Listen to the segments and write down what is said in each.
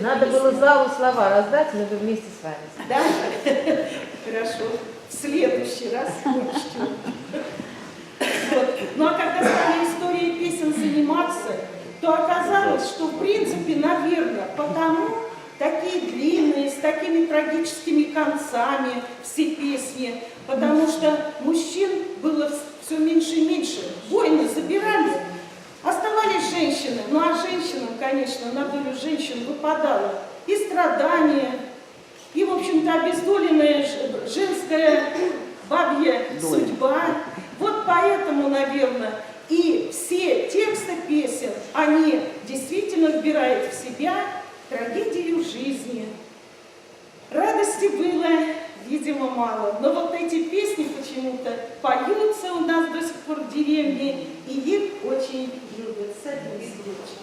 Надо было залу слова раздать, но вы вместе с вами. Да? Хорошо. В следующий раз учтем. Вот. Ну а когда стали историей песен заниматься, то оказалось, что в принципе, наверное, потому такие длинные, с такими трагическими концами все песни, потому что мужчин было все меньше и меньше. Войны забирали, оставались женщины. Ну а женщинам, конечно, на долю женщин выпадало и страдания, и, в общем-то, обездоленная женская бабья судьба. Вот поэтому, наверное, и все тексты песен, они действительно вбирают в себя трагедию жизни. Радости было, видимо, мало, но вот эти песни почему-то поются у нас до сих пор в деревне, и их очень любят. Садись, девочка.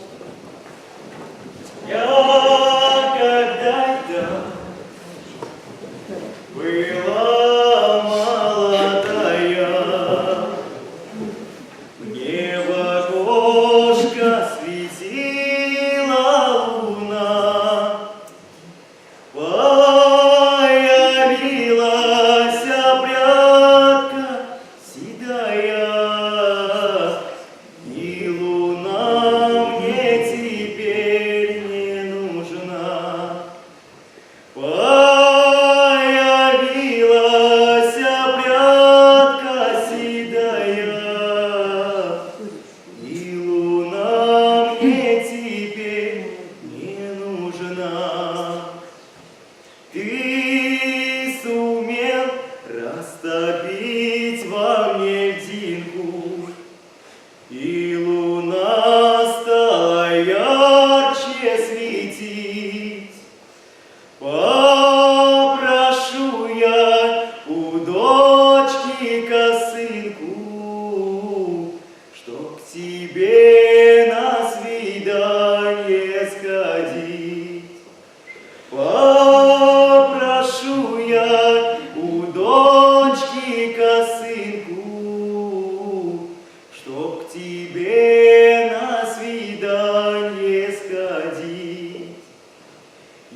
Я когда-то была молодая, мне в окошко светила луна, появилась прядка седая, и луна мне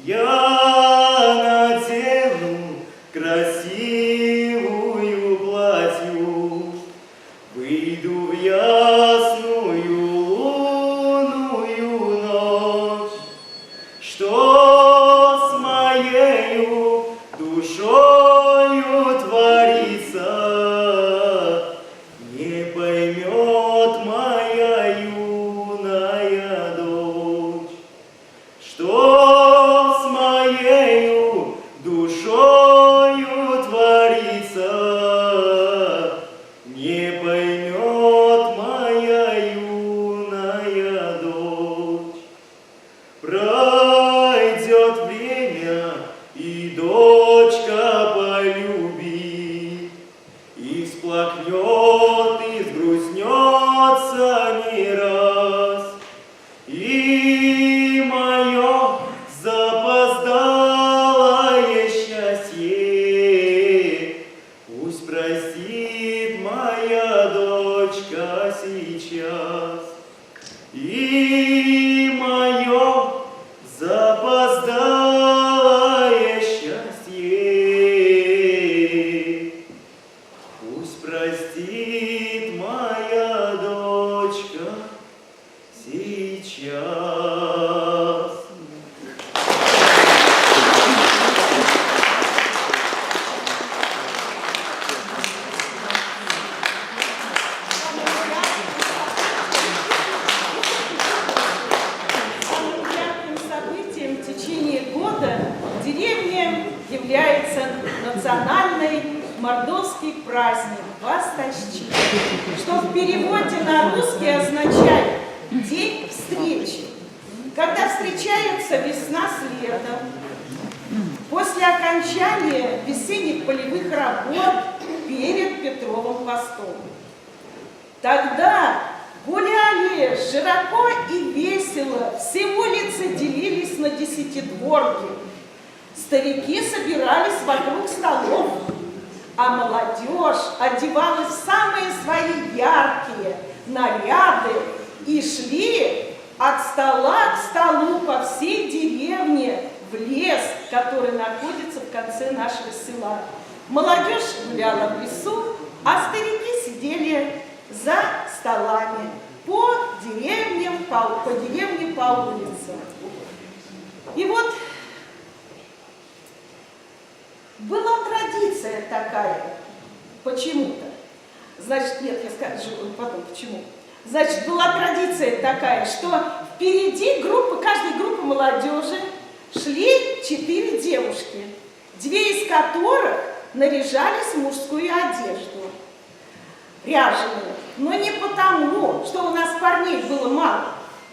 я надену красивую платью, выйду в ясную лунную ночь, что с моею душою творится, не поймет моя юная дочь, что с моею душою творится, не поймет моя юная дочь. Пройдет время, и дочка полюбит, и всплакнет, и сгрустнется не раз. И мое запоздалое счастье пусть простит моя дочка сейчас. И мое запоздалое счастье пусть простит моя дочка сейчас. Самым ярким событием в течение года деревня является национальный мордовский праздник Бастащи, что в переводе на русский означает «день встречи», когда встречаются весна с летом, после окончания весенних полевых работ перед Петровым постом. Тогда гуляли широко и весело, все улицы делились на десятидворки, старики собирались вокруг столов, а молодежь одевалась в самые свои яркие наряды и шли от стола к столу по всей деревне в лес, который находится в конце нашего села. Молодежь гуляла в лесу, а старики сидели за столами по деревне, по улицам. И вот была традиция такая, почему-то. Значит, нет, я скажу потом, почему. Значит, была традиция такая, что впереди каждой группы молодежи шли 4 девушки, 2 из которых наряжались в мужскую одежду, ряженую. Но не потому, что у нас парней было мало,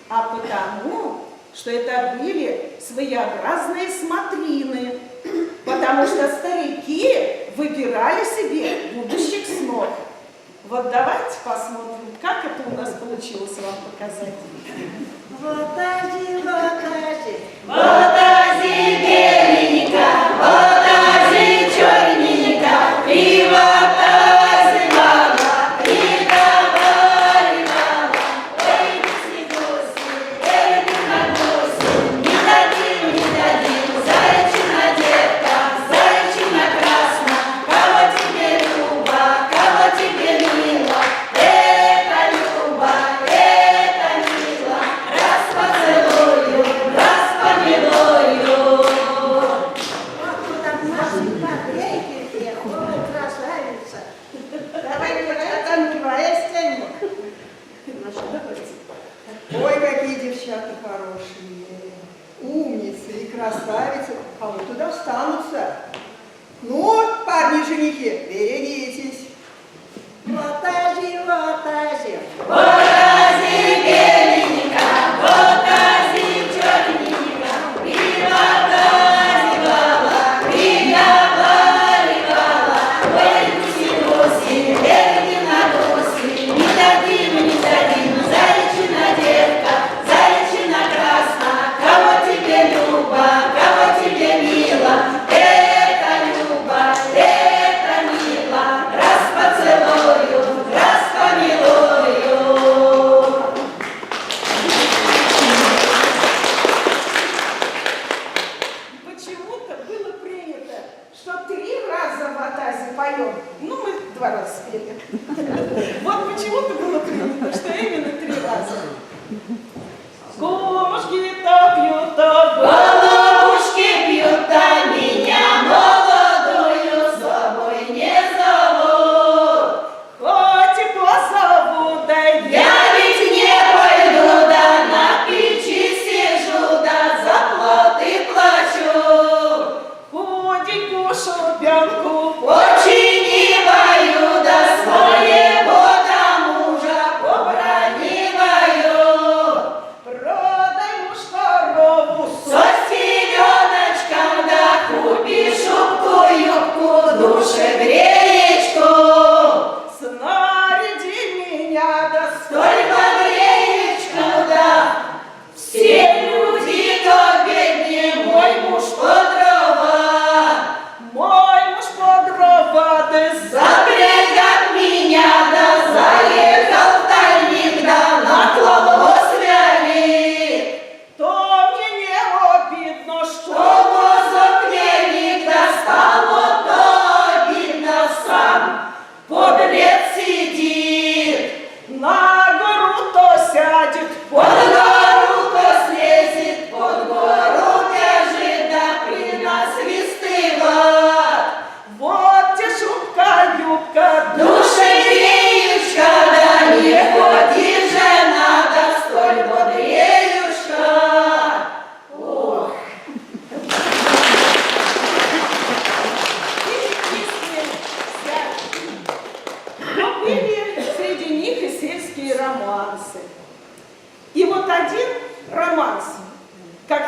а потому, что это были своеобразные смотрины, потому что старики выбирали себе будущих снов. Вот давайте посмотрим, как это у нас получилось вам показать. Вотази, вотази, Вотази беленька, вотази черненька, и вотази мама, и давай мама, ой, гуси, гуси, эй, на гуси, не дадим, зайчина детка, зайчина красна, кого тебе люба, кого тебе мило, это люба, это мило, раз поцелую, раз помилую. вот тут от нашей батарейки всех, ой, красавица. Давай, танцевай, стенок. Ой, какие девчата хорошие, умницы и красавицы, а вот туда встанутся. Ну, парни-женихи, берегитесь. Вотази, вотази, Вотази беленька, вотази черненька, и вотази баба, и давай баба, ой, гуси, гуси, эй, на гуси, не дадим, зайчина детка, зайчина красна, кого тебе люба, кого тебе мило, это люба, это мило, раз поцелую, раз помилую.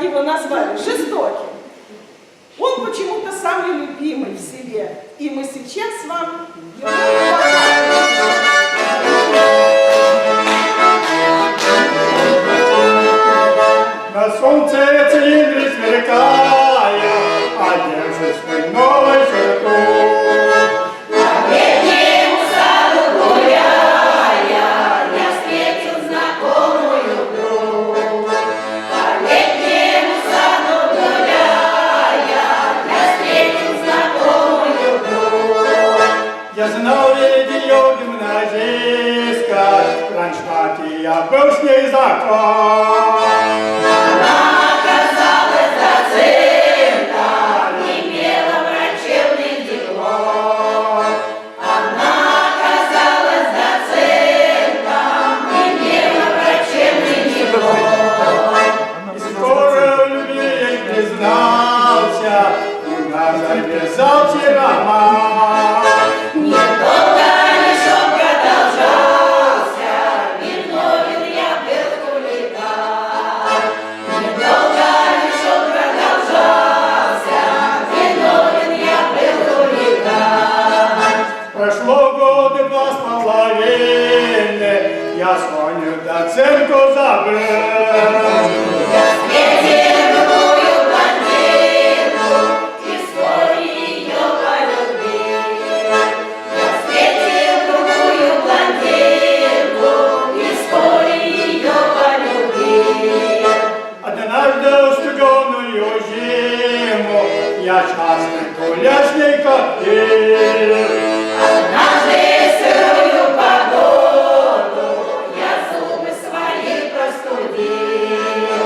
как его назвали, жестоким. Он почему-то самый любимый в селе. И мы сейчас вам его покажем. На солнце цилиндры сверкая, одержишь мы новой черту. По летнему саду гуляя, я встретил знакомую вдруг. По летнему саду гуляя, я встретил знакомую вдруг. Я знал ведь ее гимназистка, в Кронштадте я был с ней знаком. Она оказалась доцентом, имела врачебный диплом. Она оказалась доцентом, имела врачебный диплом. И скоро в любви ей признался, и нас завязался роман. Недолго лишь он продолжался, виновен я был хулиган. Недолго лишь он продолжался, виновен я был хулиган. Прошло годы 2,5, я Соню доцентку забыл. Встретил другую блондинку, и вскоре ее полюбил. Я встретил другую блондинку, и вскоре ее полюбил. Однажды в студеную зиму я часто гулять с ней ходил. Однажды в сырую погоду я зубы свои простудил.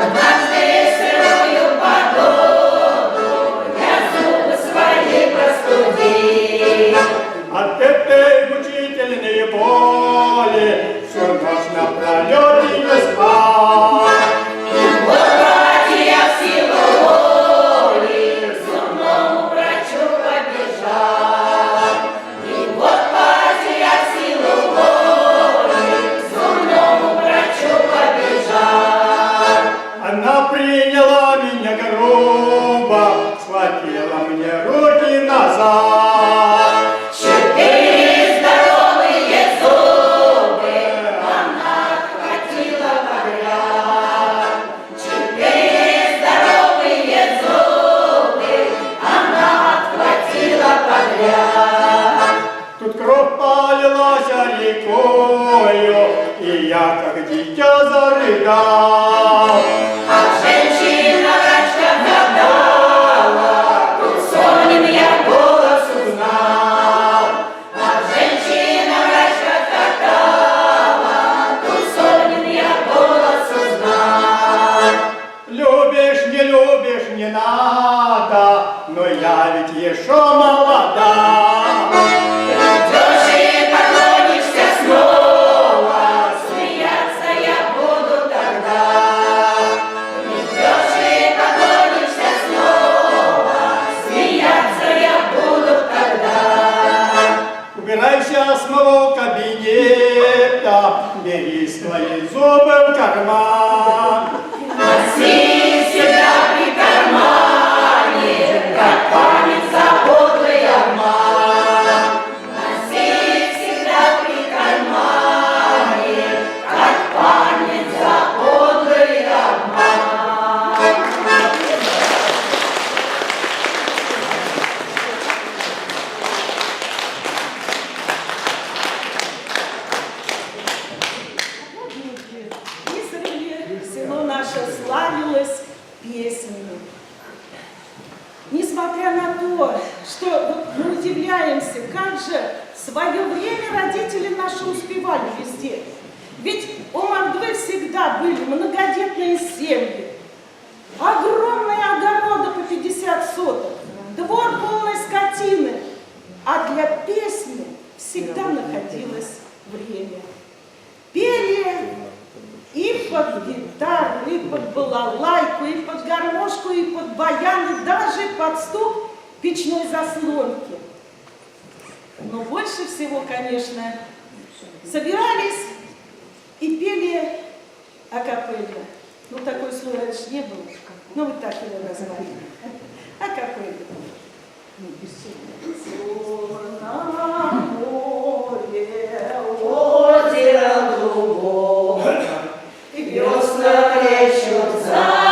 Однажды в сырую погоду я зубы свои простудил. От этой мучительной боли всю ночь напролет и не спал. И вот братья в силу воли к зубному врачу побежал. И вот братья в силу воли к зубному врачу побежал. Она приняла меня грубо, схватила мне руки назад. 4 здоровые зубы она отхватила подряд. 4 здоровые зубы она отхватила подряд. Тут кровь полилась рекою, и я, как дитя, зарыдал. А женщина-врачка гадала, тут Сонин я голос узнал. А женщина-врачка гадала, тут Сонин я голос узнал. Любишь, не надо, но я ведь еще молода. Придешь и поклонишься снова, смеяться я буду тогда. Придешь и поклонишься снова, смеяться я буду тогда. Убирайся с моего кабинета, бери свои зубы в карман. Носи всегда при кармане, как память за подлый обман. Носи всегда при кармане, как память за подлый обман. Издревле село наше славилось песнями. Несмотря на то, что мы удивляемся, как же в свое время родители наши успевали везде. Ведь у Мордвы всегда были многодетные семьи, огромные огороды по 50 соток, двор полной скотины, а для песни всегда находилось время. Пели и под гитару, и под балалайку, и под гармошку, и под баян, и даже под стук печной заслонки. Но больше всего, конечно, собирались и пели акапелла. Ну, такой слой раньше не было. Ну, вы так его назвали. А какой это? Ну, Черное море, озеро глубокое, весна плещут за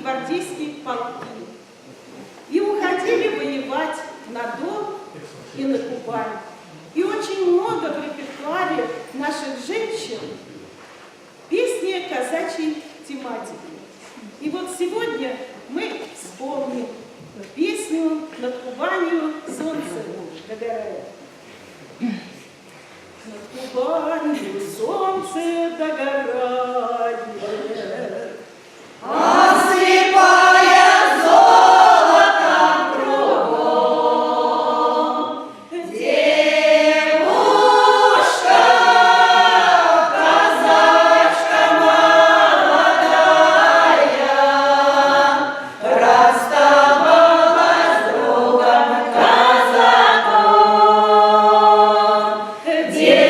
гвардейские полки и уходили воевать на Дон и на Кубань. И очень много в репертуаре наших женщин песни казачьей тематики. И вот сегодня мы вспомним песню «Над Кубанью солнце догорает». Над Кубанью солнце догорает, осыпая золотом кругом, девушка, казачка молодая, расставалась с другом казаком. Девушка,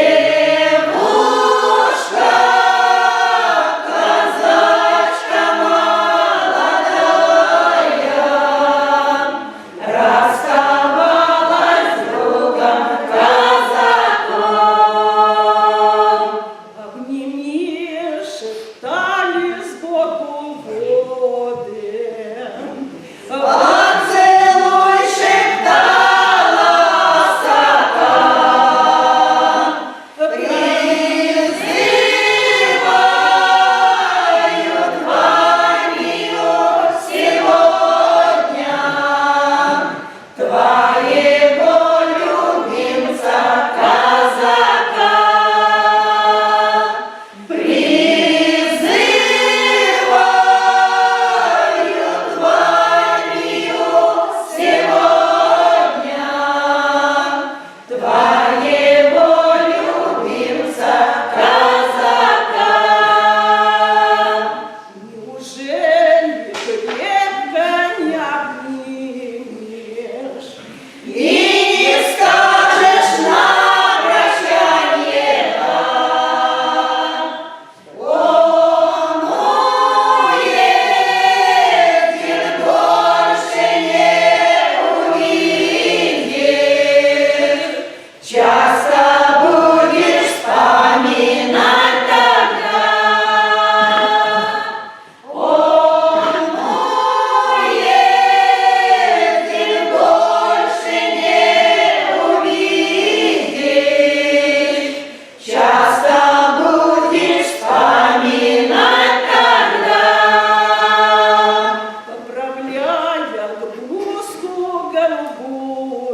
голубую.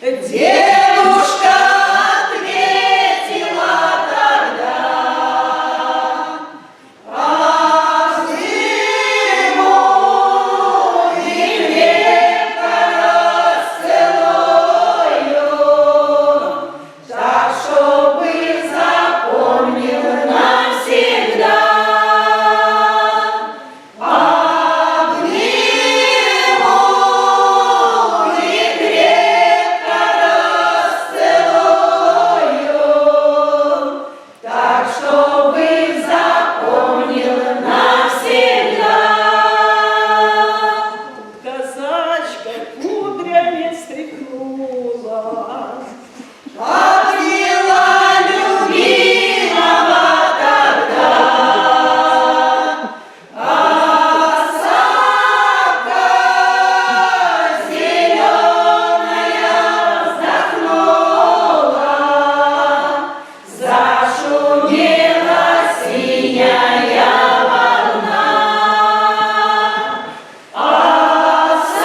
Девушка ответила тогда: обниму и крепко расцелую, так, чтобы запомнил навсегда. Обниму и крепко расцелую, так, чтобы запомнил навсегда. Казачка кудрями стряхнула, Обняла любимого тогда, осака зеленая вздохнула, зашумела синяя волна. Осака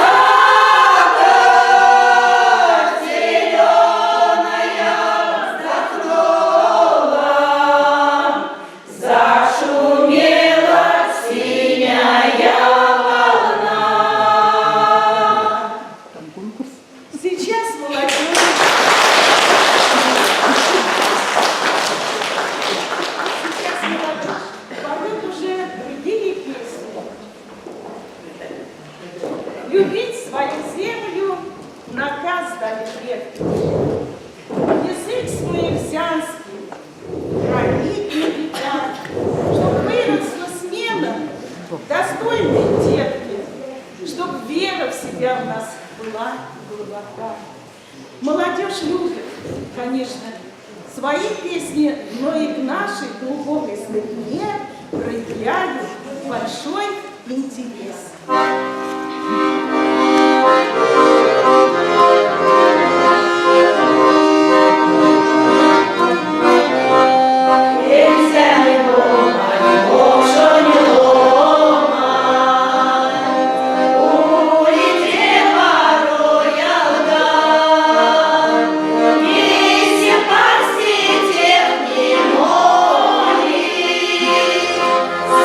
зеленая вздохнула, зашумела синяя волна. сейчас молодежь. Сейчас молодежь поет уже другие песни. Любить свою землю наказ дали предки. Язык свой экзянский хранить не беда, чтоб выросла смена достойной детки, чтоб вера в себя у нас была глубока. Молодежь любит, конечно, свои песни, но и к нашей глубокой старине проявляют большой интерес. Нельзя не ломать, Боже, не ломать, улетел порой вдаль, листья посетев не молит,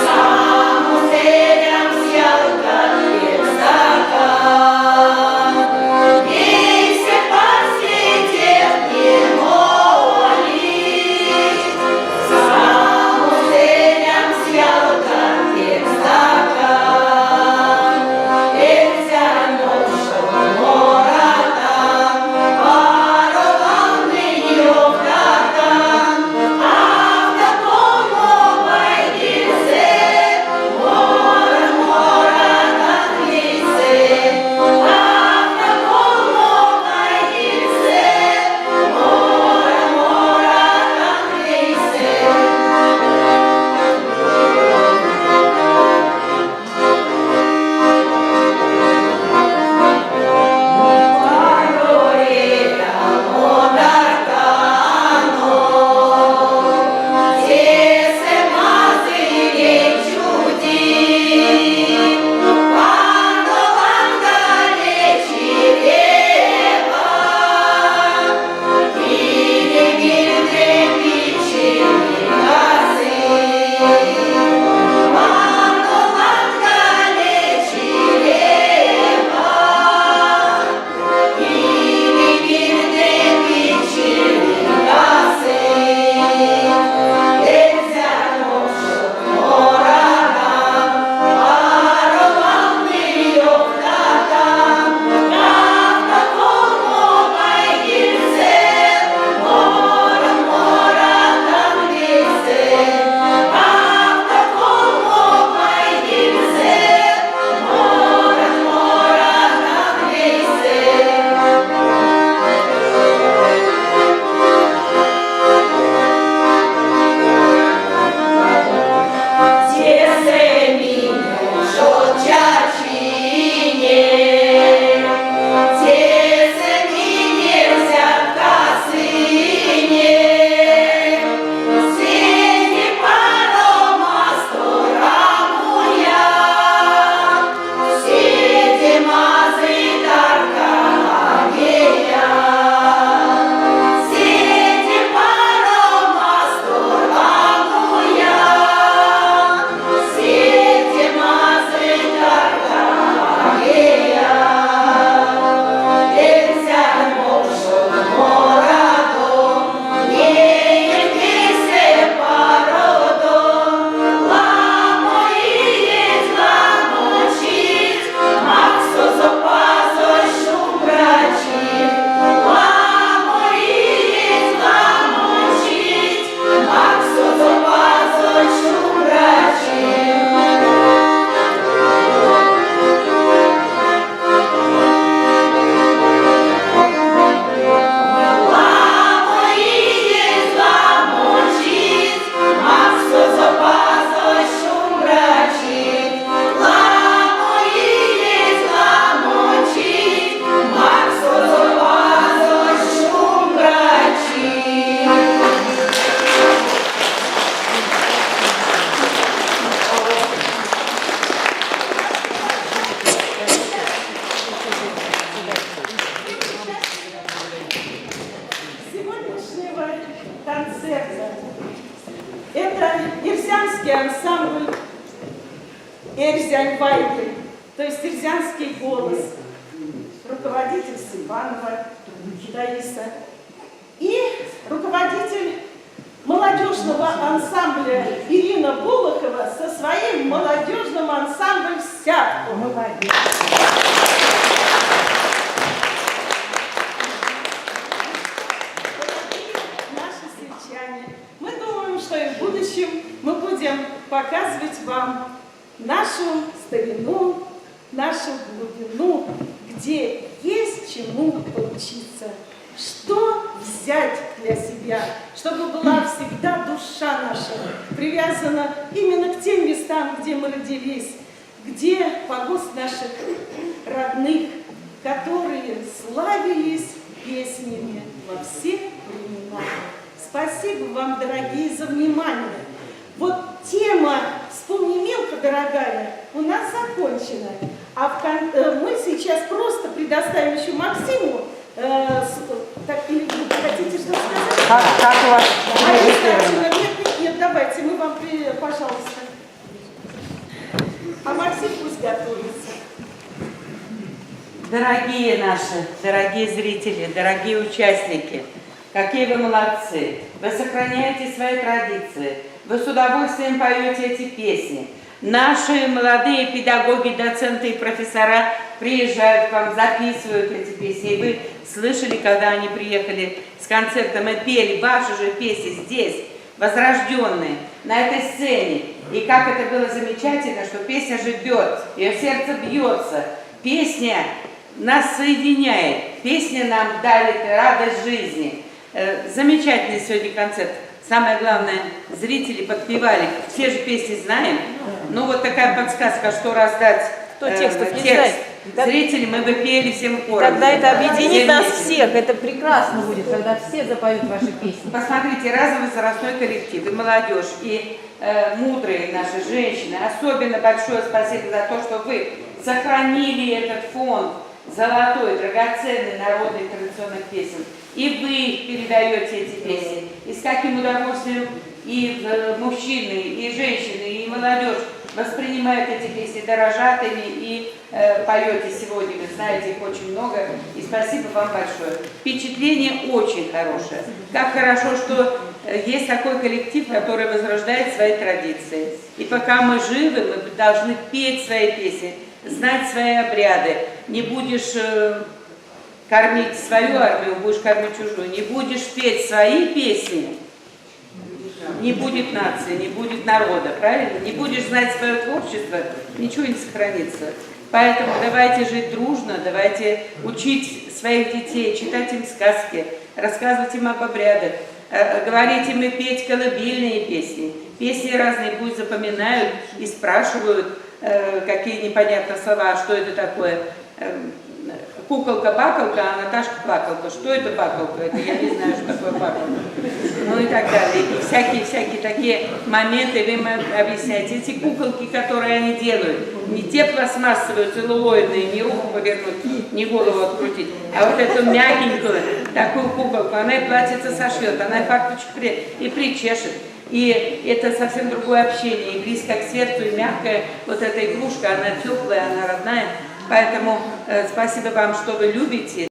сам уселям с ялками дядя Вайгель, то есть Терзянский голос, руководитель Сыбанова Таиса и руководитель молодежного ансамбля Ирина Булахова со своим молодежным ансамблем «Сятку». Молодец. Наши сельчане, мы думаем, что и в будущем мы будем показывать вам нашу старину, нашу глубину, где есть чему поучиться, что взять для себя, чтобы была всегда душа наша привязана именно к тем местам, где мы родились, где погост наших родных, которые славились песнями во все времена. Спасибо вам, дорогие, за внимание. Вот тема «Вспомни мелко, дорогая» у нас закончена. Мы сейчас просто предоставим еще Максиму. Так, или вы хотите что сказать? Как у вас? Нет, давайте, мы вам, пожалуйста. А Максим пусть готовится. Дорогие наши, дорогие зрители, дорогие участники, какие вы молодцы! Вы сохраняете свои традиции, вы с удовольствием поете эти песни. Наши молодые педагоги, доценты и профессора приезжают к вам, записывают эти песни. И вы слышали, когда они приехали с концертом и пели ваши же песни здесь, возрожденные, на этой сцене. И как это было замечательно, что песня живет, ее сердце бьется. Песня нас соединяет, песня нам дарит радость жизни. Замечательный сегодня концерт. Самое главное, зрители подпевали. Все же песни знаем. Но вот такая подсказка, что раздать текст. Зрители мы бы пели всем хором. Тогда это объединит нас всех. Это прекрасно будет, когда все запоют ваши песни. Посмотрите, разный возрастной коллектив, и молодежь, и мудрые наши женщины. Особенно большое спасибо за то, что вы сохранили этот фонд золотой, драгоценный народных традиционных песен. И вы их передаете, эти песни. И с каким удовольствием и мужчины, и женщины, и молодежь воспринимают эти песни, дорожат ими и поете сегодня. Вы знаете, их очень много. И спасибо вам большое. Впечатление очень хорошее. Как хорошо, что есть такой коллектив, который возрождает свои традиции. И пока мы живы, мы должны петь свои песни, знать свои обряды. Не будешь кормить свою армию, будешь кормить чужую. Не будешь петь свои песни, не будет нации, не будет народа, правильно? Не будешь знать свое творчество, ничего не сохранится. Поэтому давайте жить дружно, давайте учить своих детей, читать им сказки, рассказывать им об обрядах, говорить им и петь колыбельные песни. Песни разные пусть запоминают и спрашивают, какие непонятные слова, что это такое. Куколка-бакалка, а Наташка-плакалка. Что это бакалка? Это я не знаю, что такое бакалка. Ну и так далее. И всякие такие моменты вы им объясняете. Эти куколки, которые они делают, не те пластмассовые, целлулоидные, не руку повернуть, не голову открутить, а вот эту мягенькую, такую куколку, она и платьице сошьет, она и фарточек и причешет. И это совсем другое общение, и близко к сердцу, и мягкая вот эта игрушка, она теплая, она родная. Поэтому спасибо вам, что вы любите.